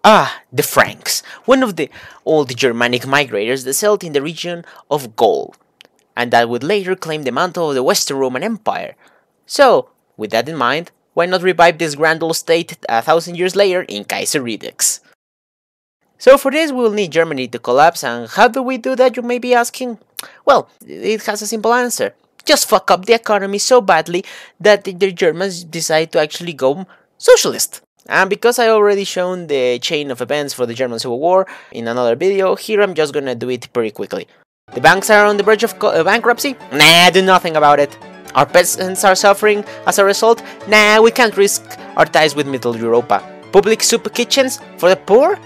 Ah, the Franks, one of the old Germanic migrators that settled in the region of Gaul, and that would later claim the mantle of the Western Roman Empire. So, with that in mind, why not revive this grand old state 1,000 years later in Kaiserredux? So for this we will need Germany to collapse, and how do we do that, you may be asking? Well, it has a simple answer. Just fuck up the economy so badly that the Germans decide to actually go socialist. And because I already shown the chain of events for the German Civil War in another video, here I'm just gonna do it pretty quickly. The banks are on the verge of bankruptcy? Nah, do nothing about it. Our peasants are suffering as a result? Nah, we can't risk our ties with Middle Europa. Public soup kitchens for the poor?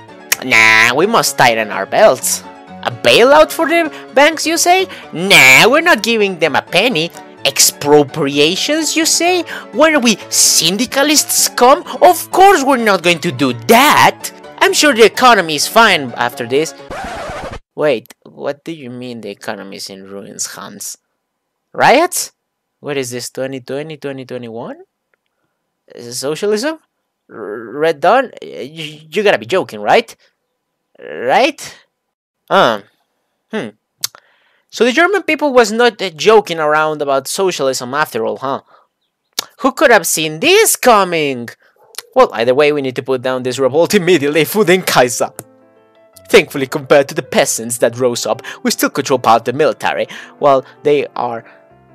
Nah, we must tighten our belts. A bailout for the banks, you say? Nah, we're not giving them a penny. Expropriations, you say? When we syndicalists come? Of course we're not going to do that. I'm sure the economy is fine after this. Wait, what do you mean the economy is in ruins, Hans? Riots? What is this, 2020, 2021? Is it socialism? Red Dawn? You gotta be joking, right? Right? So the German people was not joking around about socialism after all, huh? Who could have seen this coming? Well, either way, we need to put down this revolt immediately for the Kaiser. Thankfully, compared to the peasants that rose up, we still control part of the military, while they are,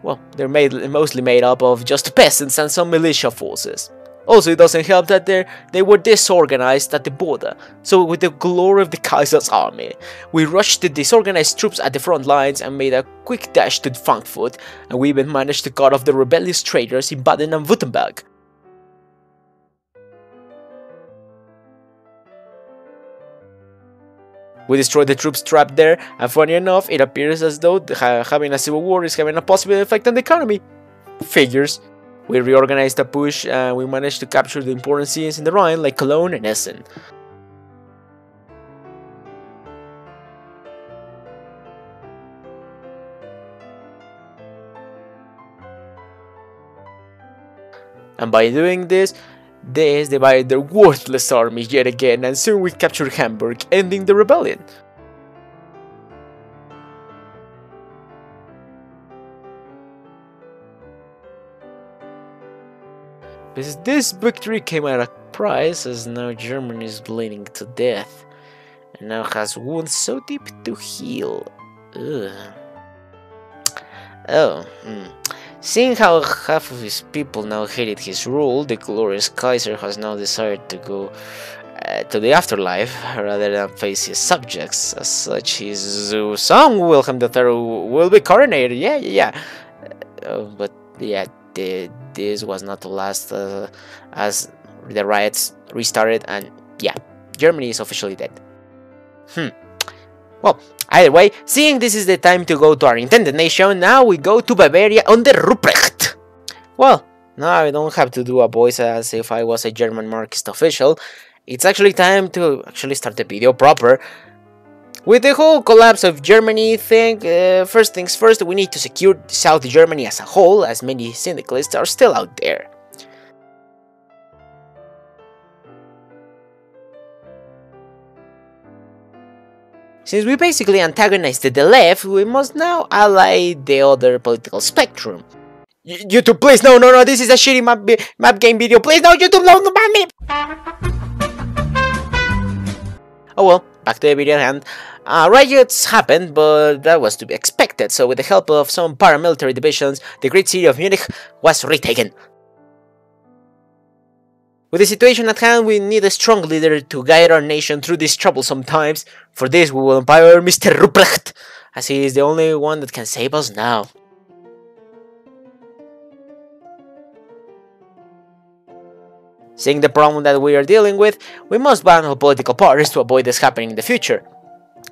well, they're mostly made up of just peasants and some militia forces. Also, it doesn't help that they were disorganized at the border, so with the glory of the Kaiser's army, we rushed the disorganized troops at the front lines and made a quick dash to Frankfurt, and we even managed to cut off the rebellious traders in Baden and Württemberg. We destroyed the troops trapped there, and funny enough, it appears as though having a civil war is having a possible effect on the economy. Figures. We reorganized the push, and we managed to capture the important cities in the Rhine like Cologne and Essen. And by doing this, they divided their worthless army yet again, and soon we captured Hamburg, ending the rebellion. But this victory came at a price, as now Germany is bleeding to death, and now has wounds so deep to heal. Ugh. Seeing how half of his people now hated his rule, the glorious Kaiser has now decided to go to the afterlife rather than face his subjects. As such, his son Wilhelm III will be coronated. But yeah, this was not to last, as the riots restarted, and yeah, Germany is officially dead. Well, either way, seeing this is the time to go to our intended nation, now we go to Bavaria under Ruprecht. Well, now I don't have to do a voice as if I was a German Marxist official. It's actually time to start the video proper. With the whole collapse of Germany thing, first things first, we need to secure South Germany as a whole, as many syndicalists are still out there. Since we basically antagonized the left, we must now ally the other political spectrum. YouTube, please, no, this is a shitty map game video, please, no, YouTube, no, ban me! Oh well, back to the video at hand. Riots happened, but that was to be expected, so with the help of some paramilitary divisions, the great city of Munich was retaken. With the situation at hand, we need a strong leader to guide our nation through these troublesome times. For this, we will empower Mr. Ruprecht, as he is the only one that can save us now. Seeing the problem that we are dealing with, we must ban all political parties to avoid this happening in the future.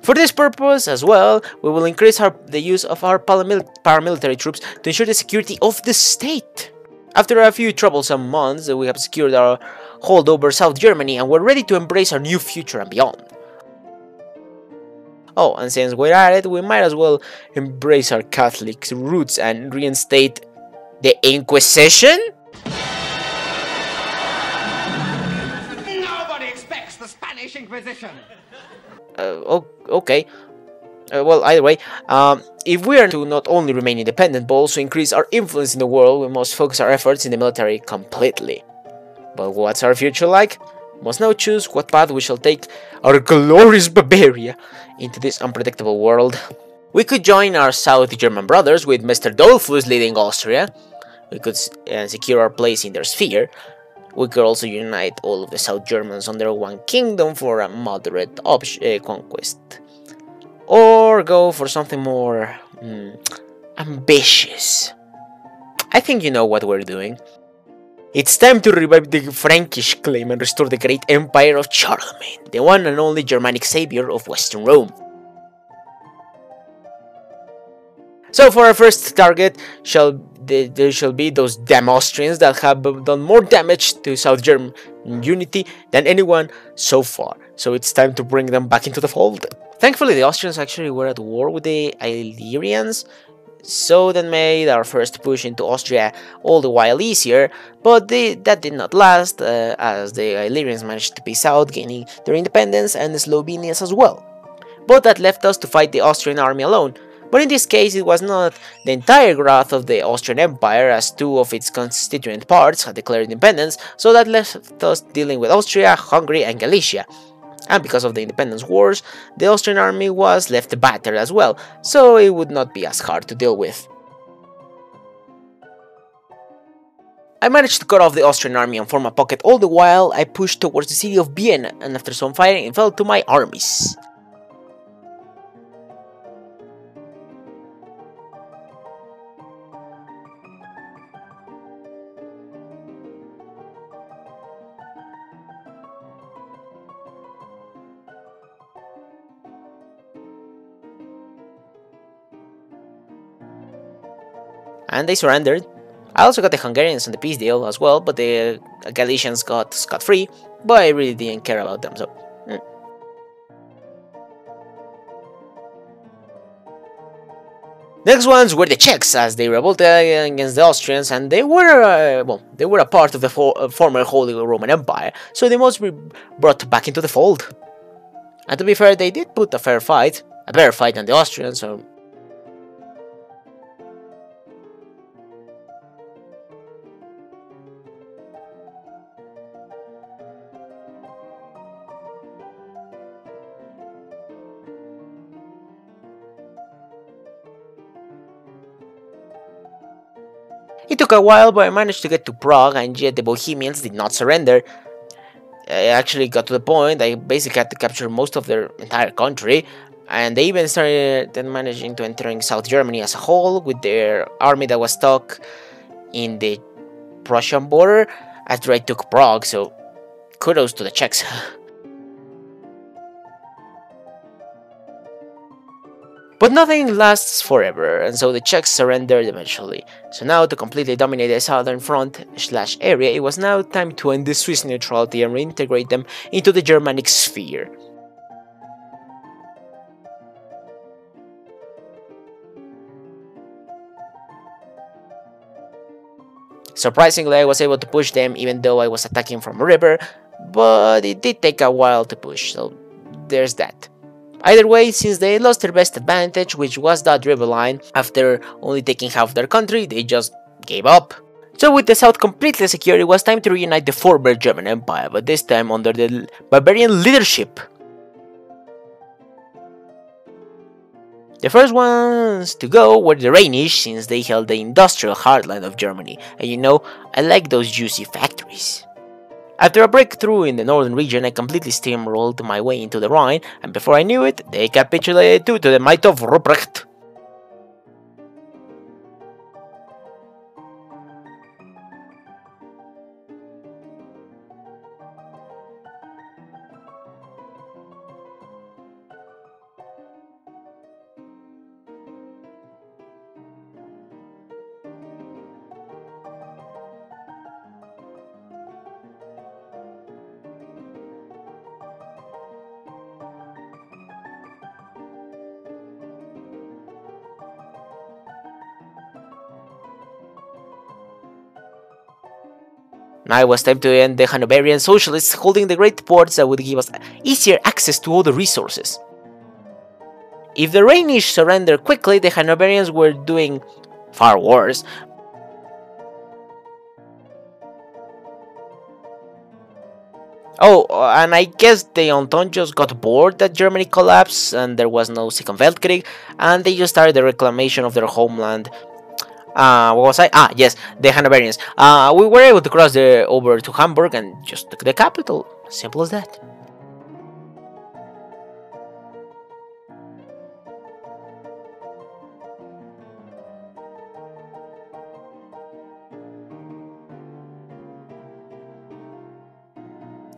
For this purpose, as well, we will increase the use of our paramilitary troops to ensure the security of the state. After a few troublesome months, we have secured our hold over South Germany, and we're ready to embrace our new future and beyond. Oh, and since we're at it, we might as well embrace our Catholic roots and reinstate the Inquisition? Nobody expects the Spanish Inquisition. Okay. Well, either way, if we are to not only remain independent but also increase our influence in the world, we must focus our efforts in the military completely. But what's our future like? We must now choose what path we shall take our glorious Bavaria into this unpredictable world. We could join our South German brothers with Mr. Dolphus leading Austria. We could secure our place in their sphere. We could also unite all of the South Germans under one kingdom for a moderate conquest. Or go for something more ambitious. I think you know what we're doing. It's time to revive the Frankish claim and restore the great Empire of Charlemagne, the one and only Germanic savior of Western Rome. So for our first target, there shall be those damn Austrians that have done more damage to South German unity than anyone so far. So it's time to bring them back into the fold. Thankfully, the Austrians actually were at war with the Illyrians, so that made our first push into Austria all the while easier, but that did not last, as the Illyrians managed to peace out, gaining their independence, and the Slovenians as well. But that left us to fight the Austrian army alone. But in this case, it was not the entire growth of the Austrian Empire, as two of its constituent parts had declared independence, so that left us dealing with Austria, Hungary, and Galicia. And because of the independence wars, the Austrian army was left battered as well, so it would not be as hard to deal with. I managed to cut off the Austrian army and form a pocket all the while I pushed towards the city of Vienna, and after some fighting it fell to my armies. And they surrendered. I also got the Hungarians on the peace deal as well, but the Galicians got scot-free, but I really didn't care about them, so... Next ones were the Czechs, as they revolted against the Austrians, and they were, they were a part of the former Holy Roman Empire, so they must be brought back into the fold. And to be fair, they did put a better fight than the Austrians, so... It took a while, but I managed to get to Prague, and yet the Bohemians did not surrender. I actually got to the point I basically had to capture most of their entire country, and they even started managing to entering South Germany as a whole with their army that was stuck in the Prussian border after I took Prague, so kudos to the Czechs. But nothing lasts forever, and so the Czechs surrendered eventually. So now, to completely dominate the southern front/area, it was now time to end the Swiss neutrality and reintegrate them into the Germanic sphere. Surprisingly, I was able to push them even though I was attacking from a river, but it did take a while to push, so there's that. Either way, since they lost their best advantage, which was that river line, after only taking half their country, they just gave up. So with the south completely secure, it was time to reunite the former German Empire, but this time under the Bavarian leadership. The first ones to go were the Rhenish, since they held the industrial heartland of Germany, and you know, I like those juicy factories. After a breakthrough in the northern region, I completely steamrolled my way into the Rhine, and before I knew it, they capitulated due to the might of Ruprecht. Now it was time to end the Hanoverian socialists holding the great ports that would give us easier access to all the resources. If the Rhenish surrendered quickly, the Hanoverians were doing far worse. Oh, and I guess the Entente just got bored that Germany collapsed and there was no Second Weltkrieg, and they just started the reclamation of their homeland. What was I? Yes, the Hanoverians. We were able to cross over to Hamburg and just took the capital. Simple as that.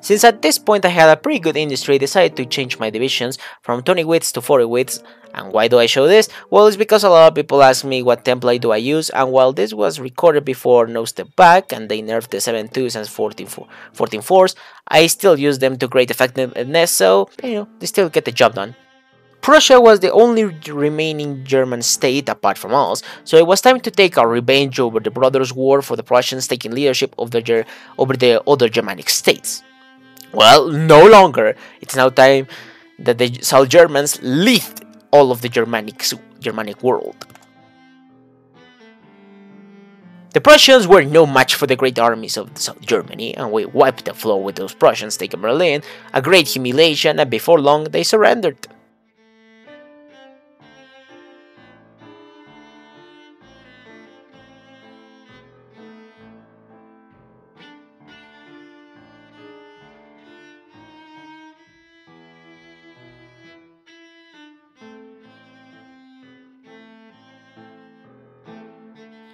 Since at this point I had a pretty good industry, I decided to change my divisions from 20 widths to 40 widths. And why do I show this? Well, it's because a lot of people ask me what template do I use, and while this was recorded before No Step Back and they nerfed the 7.2s and 14.4s, I still use them to great effectiveness, so, they still get the job done. Prussia was the only remaining German state apart from us, so it was time to take our revenge over the Brothers' War for the Prussians taking leadership over the other Germanic states. Well, no longer. It's now time that the South Germans lead all of the Germanic world. The Prussians were no match for the great armies of South Germany, and we wiped the floor with those Prussians taking Berlin, a great humiliation, and before long they surrendered.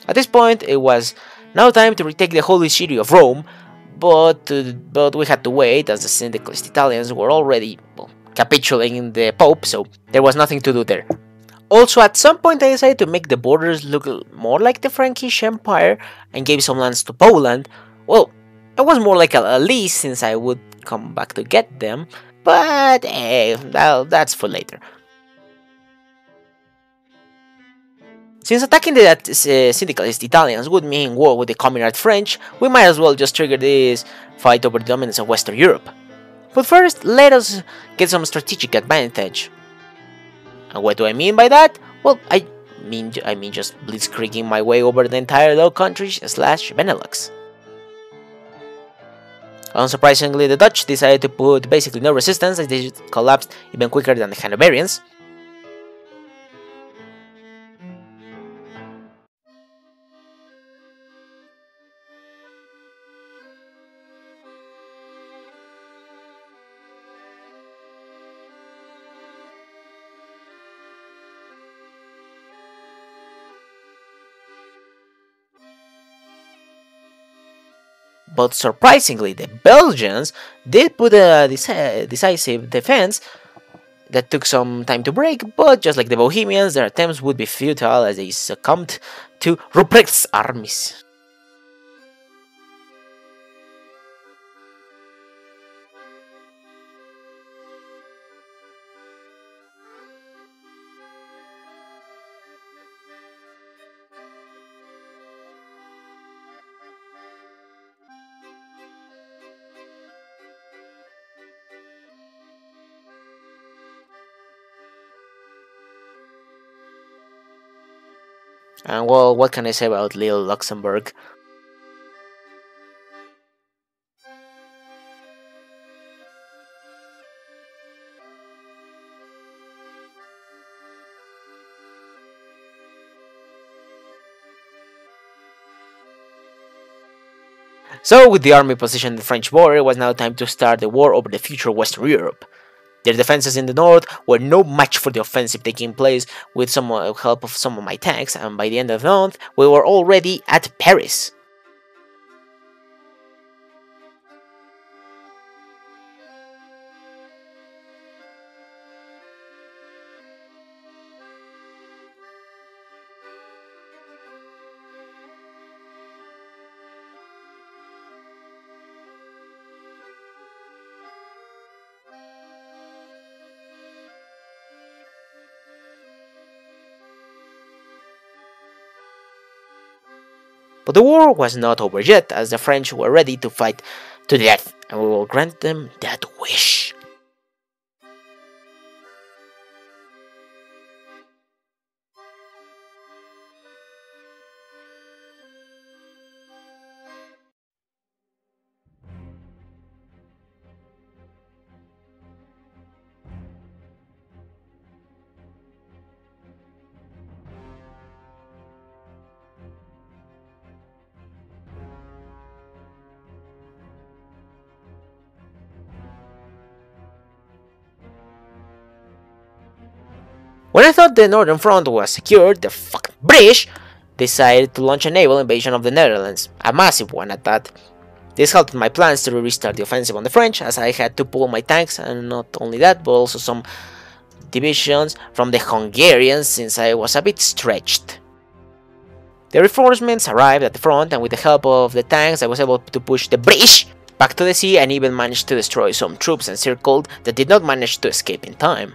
At this point, it was now time to retake the holy city of Rome, but we had to wait as the syndicalist Italians were already capitulating the Pope, so there was nothing to do there. Also, at some point I decided to make the borders look more like the Frankish Empire and gave some lands to Poland. Well, it was more like a lease since I would come back to get them, but that's for later. Since attacking the syndicalist Italians would mean war with the communist French, we might as well just trigger this fight over the dominance of Western Europe. But first, let us get some strategic advantage. And what do I mean by that? Well, I mean just blitzkrieging my way over the entire Low Countries / Benelux. Unsurprisingly, the Dutch decided to put basically no resistance as they collapsed even quicker than the Hanoverians. But surprisingly, the Belgians did put a decisive defense that took some time to break, but just like the Bohemians, their attempts would be futile as they succumbed to Ruprecht's armies. And well, what can I say about little Luxembourg? So, with the army positioned in the French border, it was now time to start the war over the future Western Europe. Their defenses in the north were no match for the offensive taking place with some help of some of my tanks, and by the end of the month, we were already at Paris. But the war was not over yet, as the French were ready to fight to the death, and we will grant them that wish. When I thought the northern front was secured, the fucking British decided to launch a naval invasion of the Netherlands, a massive one at that. This halted my plans to restart the offensive on the French, as I had to pull my tanks, and not only that, but also some divisions from the Hungarians, since I was a bit stretched. The reinforcements arrived at the front, and with the help of the tanks I was able to push the British back to the sea, and even managed to destroy some troops encircled that did not manage to escape in time.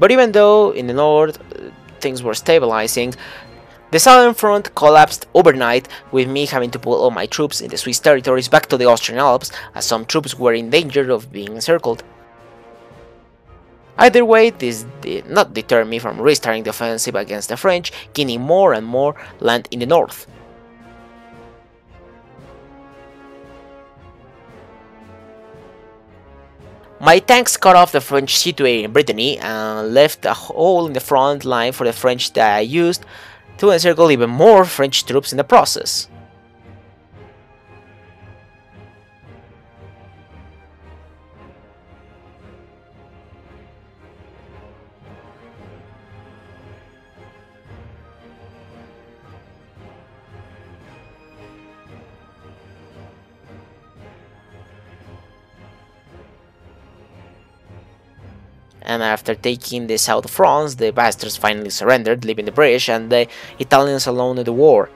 But even though in the north things were stabilizing, the southern front collapsed overnight, with me having to pull all my troops in the Swiss territories back to the Austrian Alps, as some troops were in danger of being encircled. Either way, this did not deter me from restarting the offensive against the French, gaining more and more land in the north. My tanks cut off the French situated in Brittany and left a hole in the front line for the French that I used to encircle even more French troops in the process. And after taking the south of France, the bastards finally surrendered, leaving the British and the Italians alone in the war.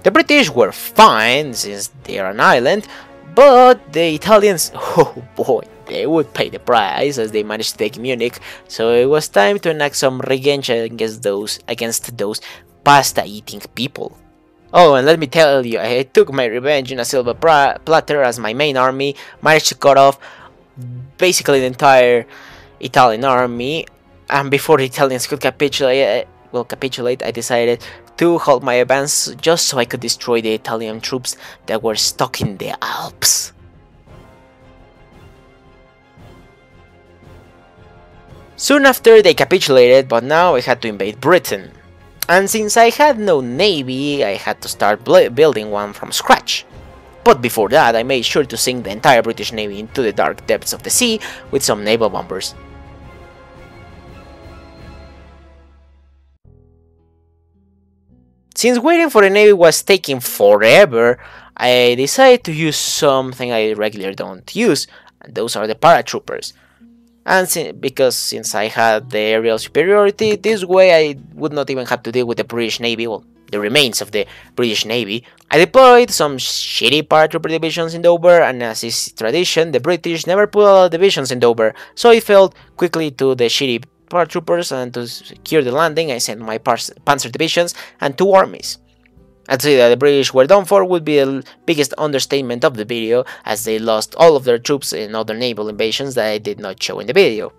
The British were fine, since they are an island, but the Italians, oh boy, they would pay the price, as they managed to take Munich, so it was time to enact some revenge against those pasta-eating people. Oh, and let me tell you, I took my revenge in a silver platter, as my main army managed to cut off basically the entire Italian army, and before the Italians could capitulate, I decided to halt my advance just so I could destroy the Italian troops that were stuck in the Alps. Soon after they capitulated, but now I had to invade Britain. And since I had no navy, I had to start building one from scratch. But before that, I made sure to sink the entire British navy into the dark depths of the sea with some naval bombers. Since waiting for the navy was taking forever, I decided to use something I regularly don't use, and those are the paratroopers. And since I had the aerial superiority, this way I would not even have to deal with the British Navy, well, the remains of the British Navy. I deployed some shitty paratrooper divisions in Dover, and as is tradition, the British never put a lot of divisions in Dover, so I fell quickly to the shitty paratroopers, and to secure the landing I sent my panzer divisions and 2 armies. I'd say that the British were done for would be the biggest understatement of the video, as they lost all of their troops in other naval invasions that I did not show in the video.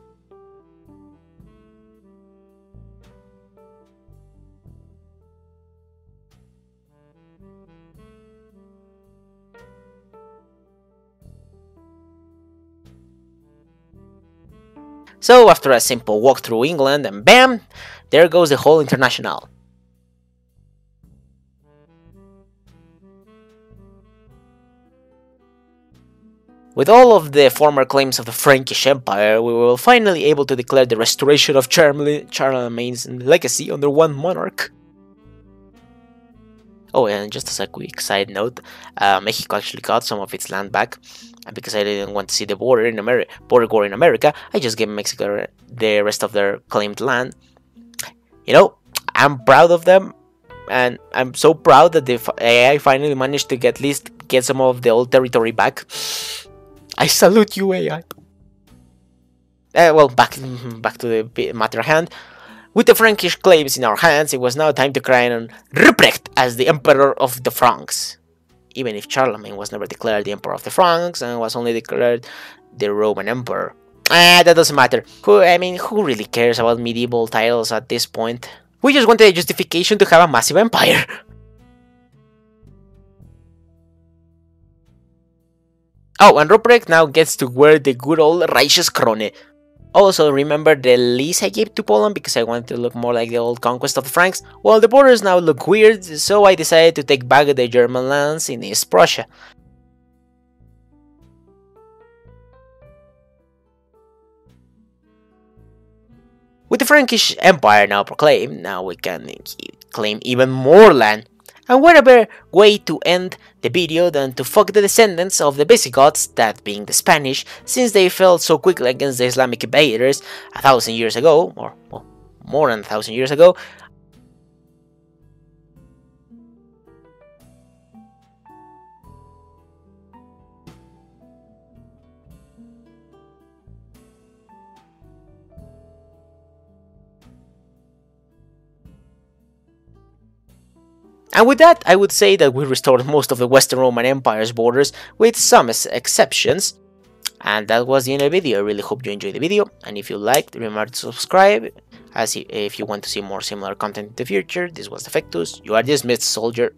So after a simple walk through England, and bam, there goes the whole International. With all of the former claims of the Frankish Empire, we were finally able to declare the restoration of Charlemagne's legacy under one monarch. Oh, and just as a quick side note, Mexico actually got some of its land back, and because I didn't want to see the border war in America, I just gave Mexico the rest of their claimed land. You know, I'm proud of them, and I'm so proud that the AI finally managed to at least get some of the old territory back. I salute you, AI. Well, back to the matter at hand. With the Frankish claims in our hands, it was now time to crown Ruprecht as the Emperor of the Franks. Even if Charlemagne was never declared the Emperor of the Franks and was only declared the Roman Emperor. That doesn't matter. Who really cares about medieval titles at this point? We just wanted a justification to have a massive empire. Oh, and Ruprecht now gets to wear the good old Reichskrone. Also, remember the lease I gave to Poland because I wanted to look more like the old conquest of the Franks? Well, the borders now look weird, so I decided to take back the German lands in East Prussia. With the Frankish Empire now proclaimed, now we can claim even more land. And what a better way to end the video than to fuck the descendants of the Visigoths, that being the Spanish, since they fell so quickly against the Islamic invaders 1,000 years ago, or well, more than 1,000 years ago. And with that, I would say that we restored most of the Western Roman Empire's borders, with some exceptions. And that was the end of the video. I really hope you enjoyed the video, and if you liked, remember to subscribe, as if you want to see more similar content in the future. This was Defectus, you are dismissed, soldier.